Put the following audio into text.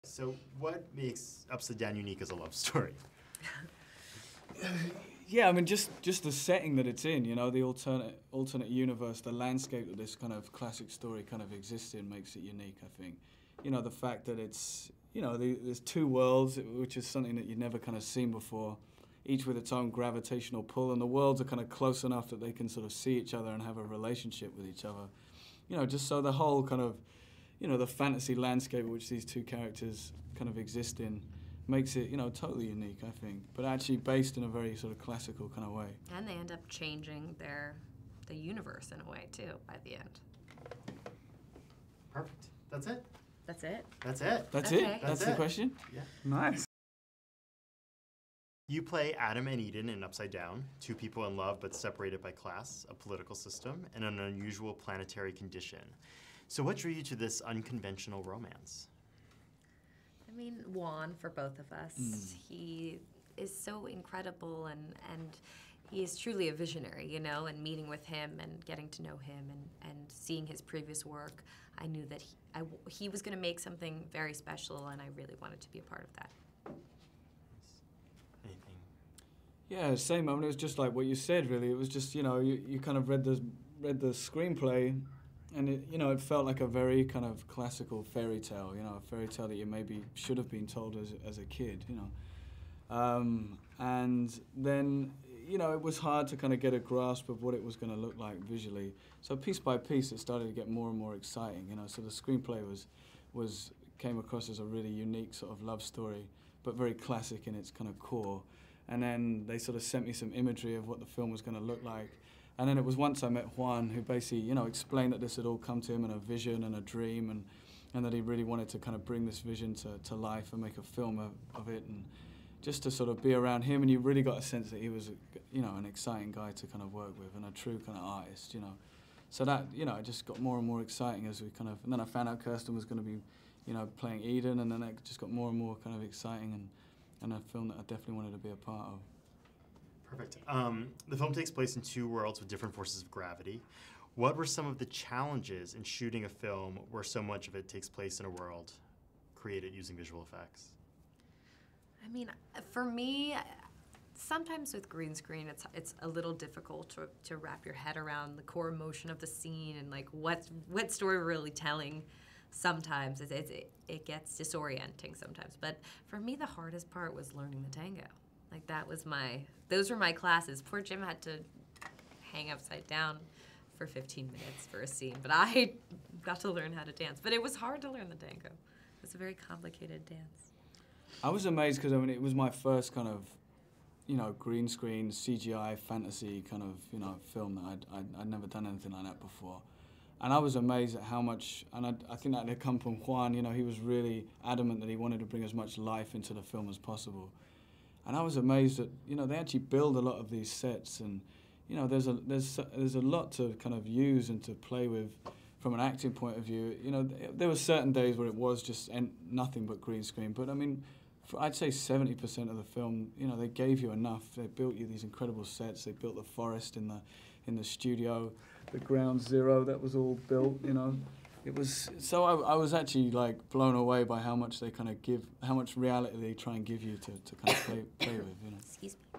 So what makes Upside Down unique as a love story? Yeah, I mean, just the setting that it's in, you know, the alternate universe, the landscape that this kind of classic story kind of exists in makes it unique, I think. You know, the fact that it's, you know, there's two worlds, which is something that you've never kind of seen before, each with its own gravitational pull, and the worlds are kind of close enough that they can sort of see each other and have a relationship with each other. You know, just so the whole kind of, you know, the fantasy landscape which these two characters kind of exist in makes it, you know, totally unique, I think, but actually based in a very sort of classical kind of way. And they end up changing the universe in a way, too, by the end. Perfect. That's it? That's it? That's it. That's Okay. it? That's the it. question? Yeah. Nice. You play Adam and Eden in Upside Down, two people in love but separated by class, a political system, and an unusual planetary condition. So what drew you to this unconventional romance? I mean, Juan, for both of us, he is so incredible, and he is truly a visionary, you know, and meeting with him and getting to know him and seeing his previous work, I knew that he was going to make something very special, and I really wanted to be a part of that. Anything? Yeah, same. I mean, it was just like what you said, really. It was just, you know, you kind of read the screenplay, and it, you know, it felt like a very kind of classical fairy tale, you know, a fairy tale that you maybe should have been told as a kid, you know. And then, you know, it was hard to kind of get a grasp of what it was going to look like visually. So piece by piece, it started to get more and more exciting, you know. So the screenplay came across as a really unique sort of love story, but very classic in its kind of core. And then they sort of sent me some imagery of what the film was going to look like. And then it was once I met Juan who basically, you know, explained that this had all come to him in a vision and a dream, and that he really wanted to kind of bring this vision to life and make a film of it, and just to sort of be around him, and you really got a sense that he was, you know, an exciting guy to kind of work with and a true kind of artist, you know. So that, you know, it just got more and more exciting as we kind of, and then I found out Kirsten was going to be, you know, playing Eden, and then it just got more and more kind of exciting, and a film that I definitely wanted to be a part of. Perfect. The film takes place in two worlds with different forces of gravity. What were some of the challenges in shooting a film where so much of it takes place in a world created using visual effects? I mean, for me, sometimes with green screen, it's a little difficult to wrap your head around the core emotion of the scene and like what story we're really telling. Sometimes it gets disorienting sometimes, but for me the hardest part was learning the tango. Like those were my classes. Poor Jim had to hang upside down for 15 minutes for a scene, but I got to learn how to dance. But it was hard to learn the tango. It's a very complicated dance. I was amazed because, I mean, it was my first kind of, you know, green screen, CGI, fantasy kind of, you know, film that I'd never done anything like that before. And I was amazed at how much, and I think that had come from Juan, you know, he was really adamant that he wanted to bring as much life into the film as possible. And I was amazed that, you know, they actually build a lot of these sets, and, you know, there's a lot to kind of use and to play with from an acting point of view. You know, there were certain days where it was just nothing but green screen, but I mean, I'd say 70% of the film, you know, they gave you enough. They built you these incredible sets. They built the forest in the studio, the ground zero that was all built, you know. It was, so I was actually like blown away by how much they kind of give, how much reality they try and give you to kind of play with, you know. Excuse me.